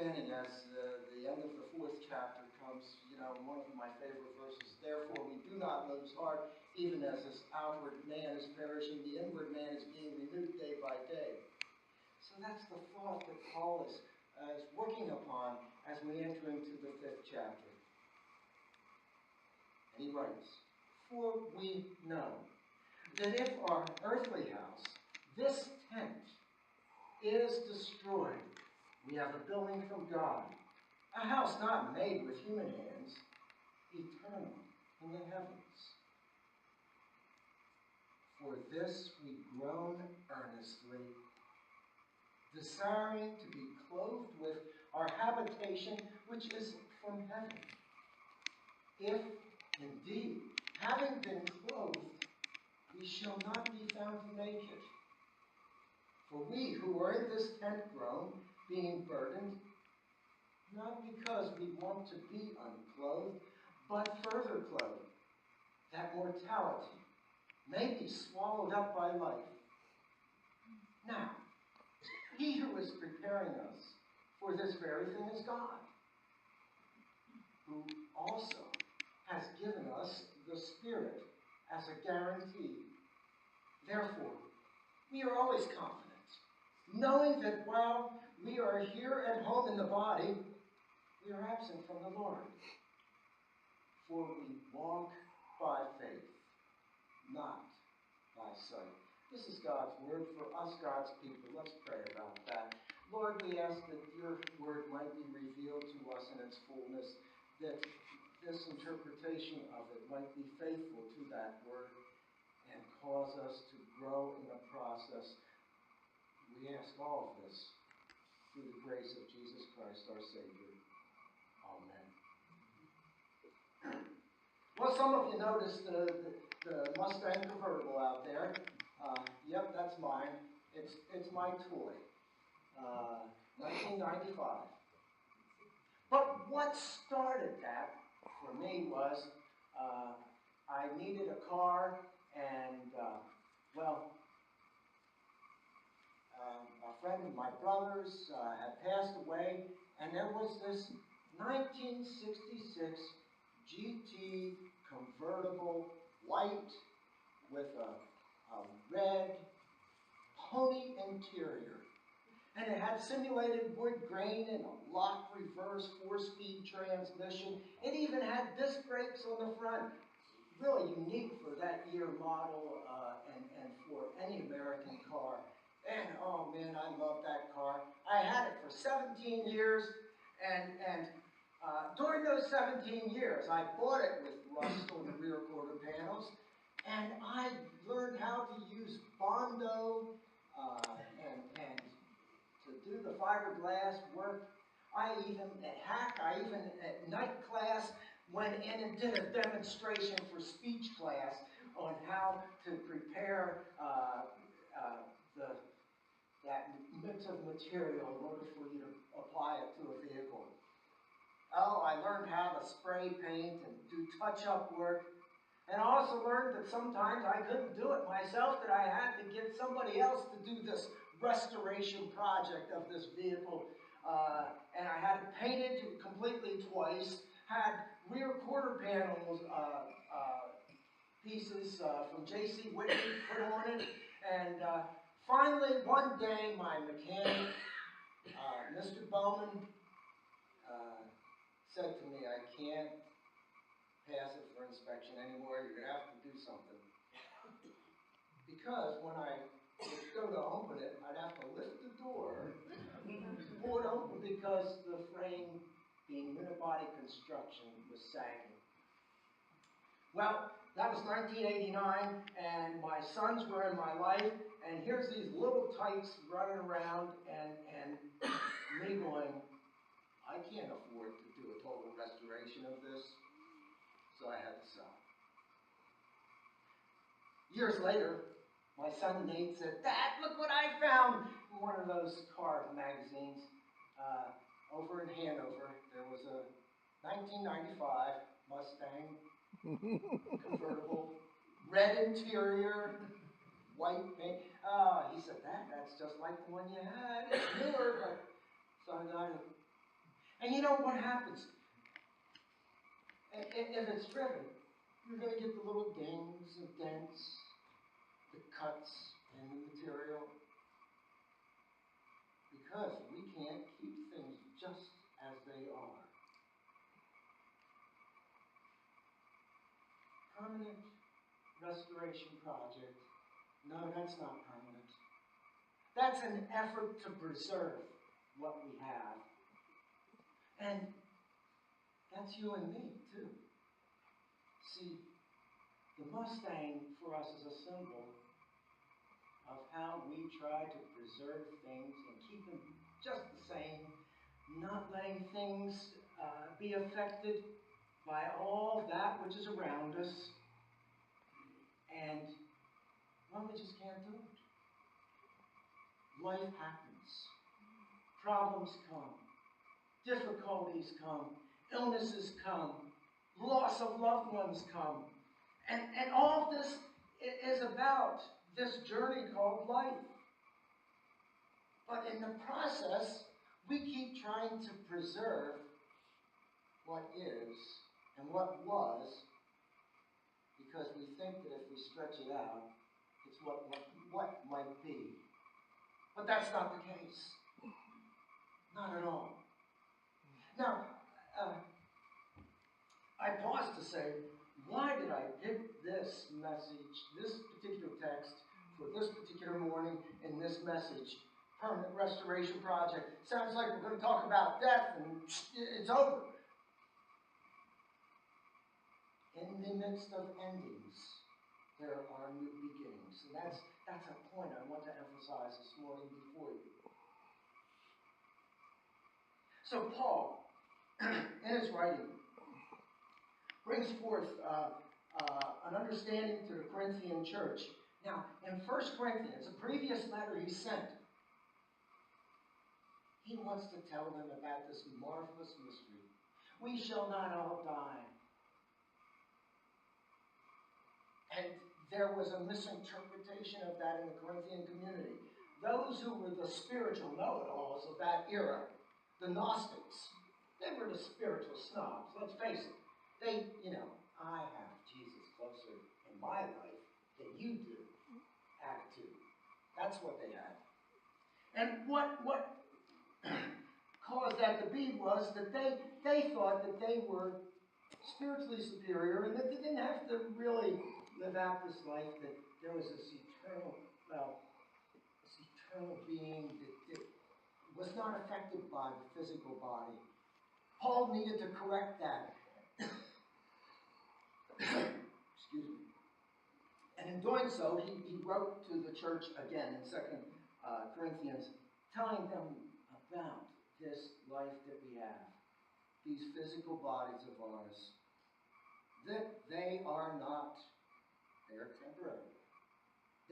outstanding as the end of the 4th chapter comes, one of my favorite verses. Therefore, we do not lose heart, even as this outward man is perishing, the inward man is being renewed day by day. So that's the thought that Paul is working upon as we enter into the 5th chapter. And he writes, for we know that if our earthly house, this tent, is destroyed, we have a building from God, a house not made with human hands, eternal in the heavens. For this we groan earnestly, desiring to be clothed with our habitation which is from heaven. If, indeed, having been clothed, we shall not be found naked. For we who are in this tent groan, being burdened, not because we want to be unclothed, but further clothed, that mortality may be swallowed up by life. Now, he who is preparing us for this very thing is God, who also has given us the Spirit as a guarantee. Therefore, we are always confident, knowing that while we are here at home in the body, we are absent from the Lord. For we walk by faith, not by sight. This is God's word for us, God's people. Let's pray about that. Lord, we ask that your word might be revealed to us in its fullness, that this interpretation of it might be faithful to that word and cause us to grow in the process. We ask all of this through the grace of Jesus Christ, our Savior. Amen. Well, some of you noticed the Mustang convertible out there. Yep, that's mine. It's my toy. 1995. But what started that for me was I needed a car, and a friend of my brother's had passed away, and there was this 1966 GT convertible, white, with a red pony interior. And it had simulated wood grain and a lock reverse 4-speed transmission. It even had disc brakes on the front. Really unique for that year model and for any American car. And oh man, I love that car. I had it for 17 years, and during those 17 years, I bought it with rust on the rear quarter panels, and I learned how to use Bondo and to do the fiberglass work. I even at night class went in and did a demonstration for speech class on how to prepare that mix of material in order for you to apply it to a vehicle. Oh, I learned how to spray paint and do touch-up work. And I also learned that sometimes I couldn't do it myself, that I had to get somebody else to do this restoration project of this vehicle. And I had it painted completely twice, had rear quarter panels pieces from J.C. Whitney put on it. And finally, one day, my mechanic, Mr. Bowman, said to me, I can't pass it for inspection anymore. You're going to have to do something. Because when I would go to open it, I'd have to lift the door, pull it open because the frame, being unibody construction, was sagging. Well, that was 1989, and my sons were in my life, and here's these little tykes running around, and me going, I can't afford to do a total restoration of this, so I had to sell. Years later, my son Nate said, Dad, look what I found in one of those car magazines. Over in Hanover, there was a 1995 Mustang convertible, red interior, white paint. He said, that's just like the one you had. It's newer, but so I got it And you know what happens? If it's driven, you're going to get the little dings and dents, the cuts in the material. Because we can't keep things just as they are. Permanent restoration project. No, that's not permanent. That's an effort to preserve what we have. And that's you and me, too. See, the Mustang for us is a symbol of how we try to preserve things and keep them just the same, not letting things be affected by all that which is around us. And, well, we just can't do it. Life happens. Problems come. Difficulties come. Illnesses come. Loss of loved ones come. And all of this is about this journey called life. But in the process, we keep trying to preserve what is and what was, because we think that if we stretch it out, it's what might be. But that's not the case. Not at all. Now, I pause to say, why did I pick this message, this particular text, for this particular morning in this message? Permanent Restoration Project. Sounds like we're going to talk about death and it's over. In the midst of endings, there are new beginnings. And that's a point I want to emphasize this morning before you. So Paul, in his writing, brings forth an understanding to the Corinthian church. Now, in 1 Corinthians, a previous letter he sent, he wants to tell them about this marvelous mystery. We shall not all die. And there was a misinterpretation of that in the Corinthian community. Those who were the spiritual know-it-alls of that era, the Gnostics, they were the spiritual snobs, let's face it. They, I have Jesus closer in my life than you do attitude. That's what they had. And what caused that to be was that they thought that they were spiritually superior and that they didn't have to really live out this life, that there was this eternal being that was not affected by the physical body. Paul needed to correct that. Excuse me. And in doing so, he wrote to the church again in 2 Corinthians, telling them about this life that we have, these physical bodies of ours, that they are temporary.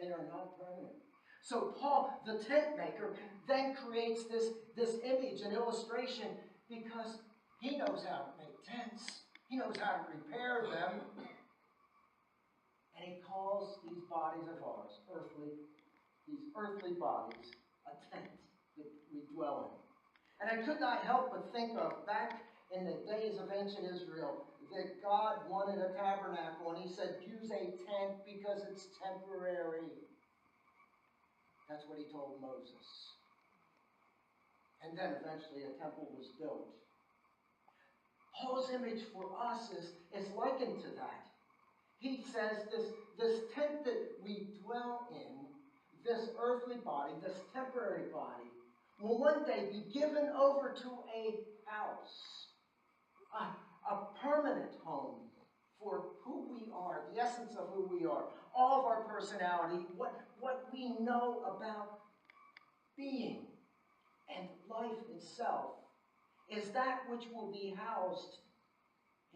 They are not permanent. So Paul, the tent maker, then creates this image, an illustration, because he knows how to make tents. He knows how to repair them. And he calls these bodies of ours, these earthly bodies, a tent that we dwell in. And I could not help but think of, back in the days of ancient Israel, that God wanted a tabernacle, and he said, use a tent because it's temporary. That's what he told Moses. And then eventually a temple was built. Paul's image for us is likened to that. He says this tent that we dwell in, this earthly body, this temporary body, will one day be given over to a house, a permanent home for who we are, the essence of who we are, all of our personality, what we know about being and life itself, is that which will be housed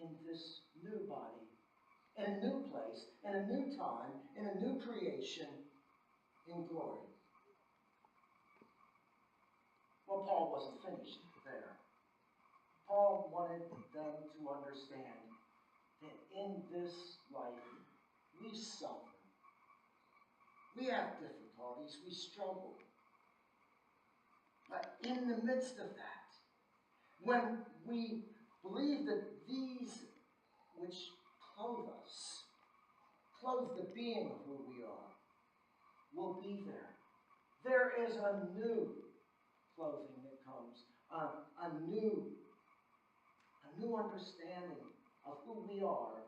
in this new body, in a new place, in a new time, in a new creation, in glory. Well, Paul wasn't finished there. Paul wanted them to understand that in this life, we suffer. We have difficulties, we struggle. But in the midst of that, when we believe that these which clothe us, clothe the being of who we are, will be there. There is a new clothing that comes, a new understanding of who we are,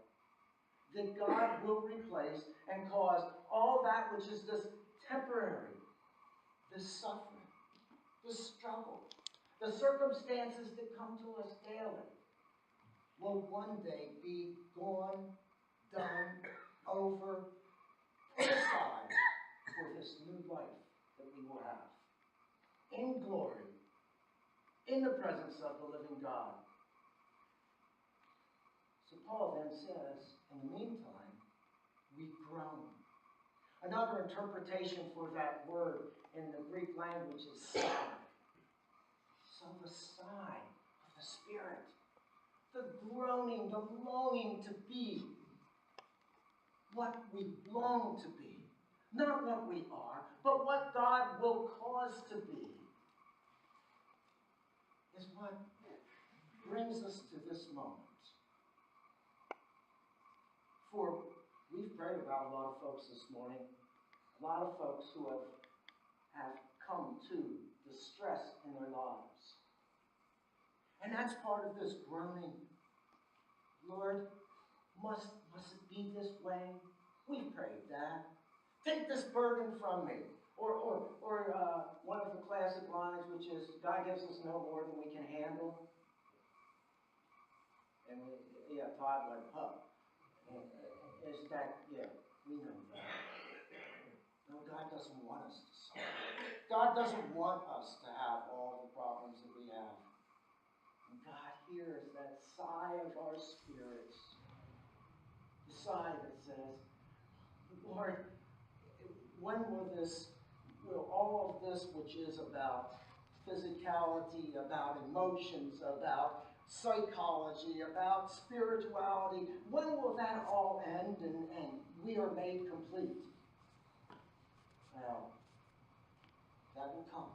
that God will replace and cause all that which is this temporary, this suffering, this struggle, the circumstances that come to us daily, will one day be gone, done, over, put aside for this new life that we will have. In glory, in the presence of the living God. So Paul then says, in the meantime, we groan. Another interpretation for that word in the Greek language is sigh. So the sigh of the Spirit, the groaning, the longing to be what we long to be. Not what we are, but what God will cause to be, is what brings us to this moment. For we've prayed about a lot of folks this morning, a lot of folks who have come to distress in their lives. And that's part of this groaning. Lord, must it be this way? We've prayed that. Take this burden from me. Or one of the classic lines, which is, God gives us no more than we can handle. And Todd like, is that, we know that. No, God doesn't want us to suffer. God doesn't want us to have all the problems that we have. And God hears that sigh of our spirits. The sigh that says, Lord, when will all of this which is about physicality, about emotions, about psychology, about spirituality, when will that all end and we are made complete? Well, that will come.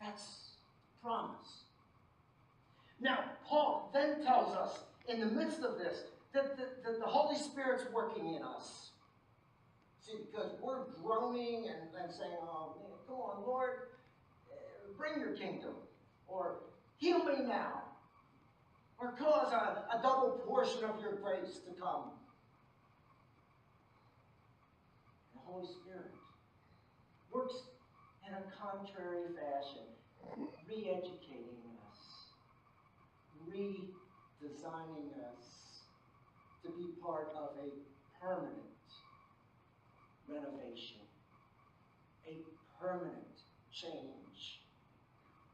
That's the promise. Now, Paul then tells us, in the midst of this, that the Holy Spirit's working in us. See, because we're groaning and saying, oh man, come on, Lord, bring your kingdom. Or heal me now. Or cause a double portion of your grace to come. The Holy Spirit works in a contrary fashion, re-educating us, redesigning us to be part of a permanent renovation, a permanent change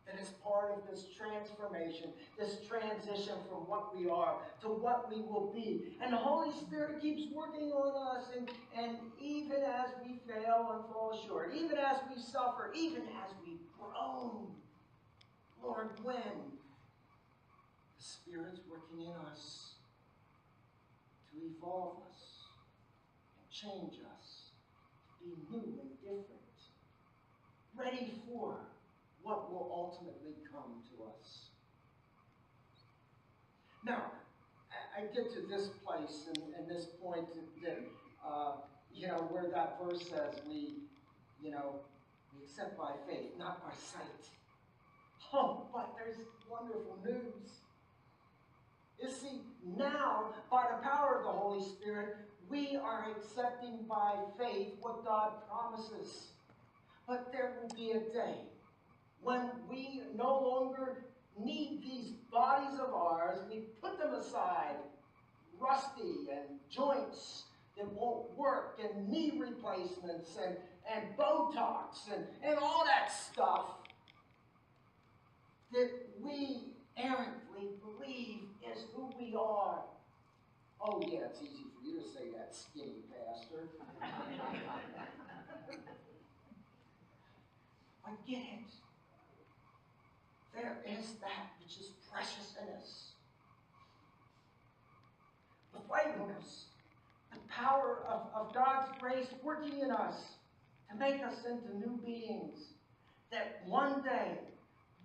that is part of this transformation, this transition from what we are to what we will be. And the Holy Spirit keeps working on us, and even as we fail and fall short, even as we suffer, even as we groan, Lord, when the Spirit's working in us to evolve us and change us, to be new and different, ready for what will ultimately come to us. Now, I get to this place and this point that, where that verse says we accept by faith, not by sight. Oh, but there's wonderful news. You see, now, by the power of the Holy Spirit, we are accepting by faith what God promises. But there will be a day when we no longer need these bodies of ours. We put them aside, rusty and joints that won't work, and knee replacements and Botox and all that stuff that we errantly believe is who we are. Oh yeah, it's easy for you to say that, skinny pastor. But get it. There is that which is precious in us. The faithfulness, the power of God's grace working in us to make us into new beings, that one day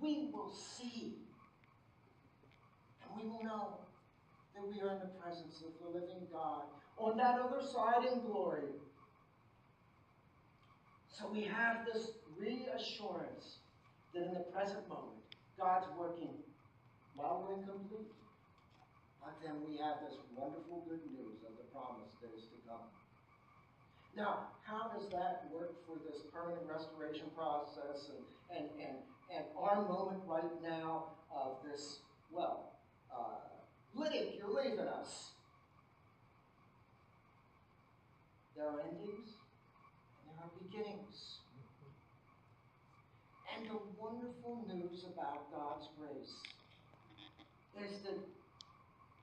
we will see, and we will know that we are in the presence of the living God on that other side in glory. So we have this reassurance that in the present moment, God's working while we're incomplete. But then we have this wonderful good news of the promise that is to come. Now, how does that work for this permanent restoration process and our moment right now of this, Liddick, you're leaving us. There are endings and there are beginnings. And the wonderful news about God's grace is that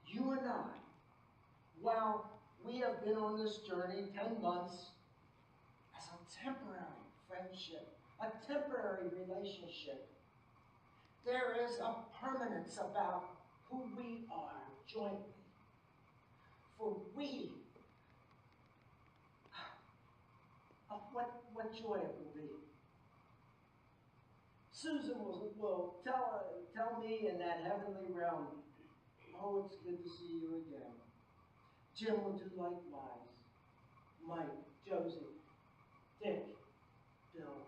you and I, while we have been on this journey 10 months as a temporary friendship, a temporary relationship, there is a permanence about who we are jointly. For we, what joy it will be. Susan will tell me in that heavenly realm, oh, it's good to see you again. Jim will do likewise. Mike, Josie, Dick, Bill.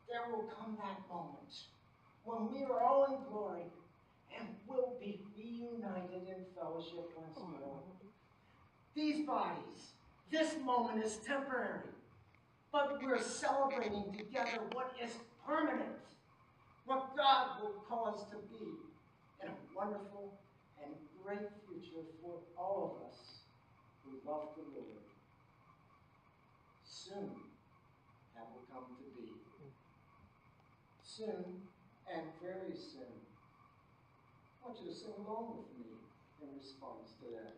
There will come that moment when we are all in glory and will be reunited in fellowship once more. These bodies, this moment is temporary, but we're celebrating together what is permanent, what God will call us to be in a wonderful and great future for all of us who love the Lord. Soon that will come to be. Soon and very soon. I want you to sing along with me in response to that.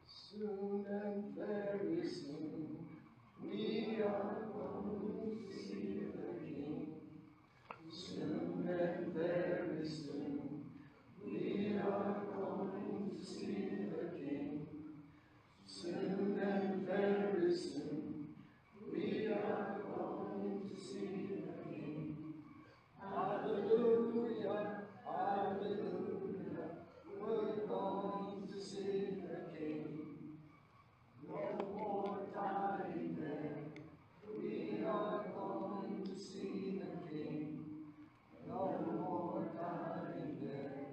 Soon and very soon we are going to see the King. Soon and very soon we are going to see the King. Soon and very soon we are going to see the King. Hallelujah, hallelujah, we're going to see the King. No more dying there, we are going to see the King. No more dying there,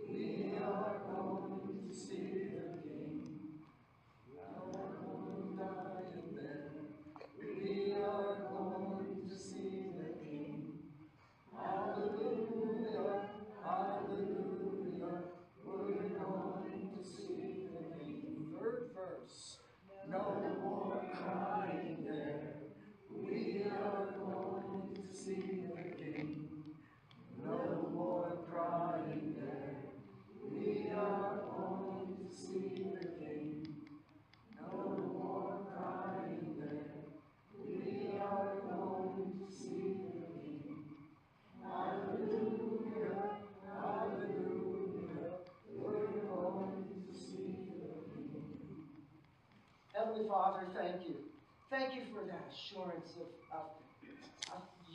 we are going to see the King. No more dying there, we are going to see the King. Hallelujah, hallelujah, we're going to see the King. Third verse. No more crying there, we are going to see the King. No more crying there, we are going to see the King. No more crying there, we are going to see the King. Hallelujah, hallelujah, we're going to see the King. Heavenly Father, thank you. Thank you for that assurance of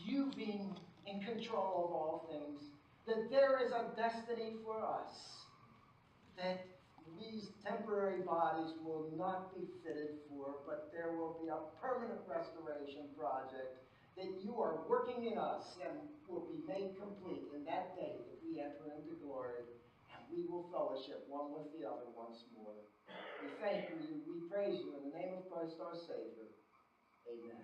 you being in control of all things, that there is a destiny for us, that these temporary bodies will not be fitted for, but there will be a permanent restoration project that you are working in us and will be made complete in that day that we enter into glory, and we will fellowship one with the other once more. We thank you, we praise you in the name of Christ our Savior. Amen.